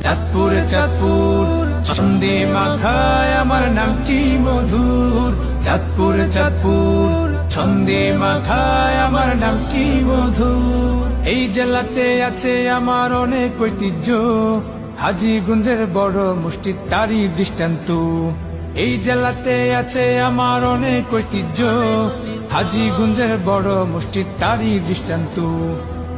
চাঁদপুর চাঁদপুর ছন্দে মাখায় আমার নামটি মধুর। চাঁদপুর চাঁদপুর ছন্দে মাখায় আমার নামটি মধুর। এই জেলাতে আছে আমার অনেক ঐতিহ্য, হাজীগঞ্জের বড় মুষ্টির তারি দৃষ্টান্ত। এই জেলাতে আছে আমার অনেক ঐতিহ্য, হাজীগঞ্জের বড় মুষ্টির তারি দৃষ্টান্ত।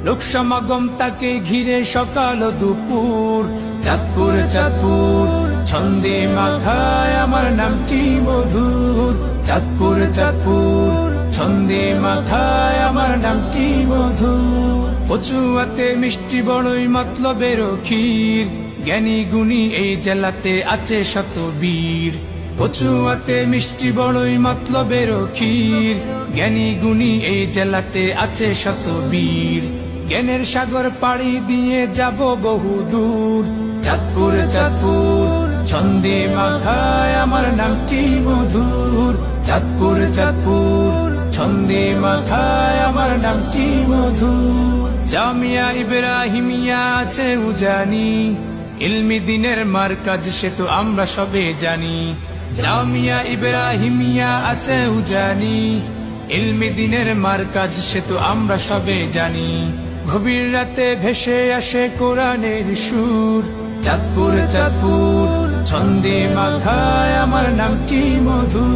লোক সমাগম তাকে ঘিরে সকাল ও দুপুর। চাঁদপুর চাঁদপুর ছন্দে মাখায় আমার নামটি মধুর। চাঁদপুর চাঁদপুর ছন্দে মাখায় আমার নামটি মধুর। কচুয়াতে মিষ্টি বড়ই মতলবের ক্ষীর, জ্ঞানী গুণী এই জেলাতে আছে শত বীর। কচুয়াতে মিষ্টি বড়ই মতলবের ক্ষীর, জ্ঞানী গুণী এই জেলাতে আছে শত বীর। জ্ঞানের সাগর পাড়ি দিয়ে যাব বহু দূর। চাঁদপুর চাঁদপুর ছন্দে মাখায় আমার নামটি মধুর। চাঁদপুর চাঁদপুর ছন্দে মাখায় আমার নামটি মধুর। জামিয়া ইব্রাহিমিয়া আছে উজানি, ইলমি দিনের মারকাজ সে তো আমরা সবে জানি। জামিয়া ইব্রাহিমিয়া আছে উজানি, ইলমি দিনের মারকাজ সে তো আমরা সবে জানি। গভীর রাতে ভেসে আসে কোরআনের সুর। চাঁদপুর চাঁদপুর ছন্দে মাখায় আমার নামটি মধুর।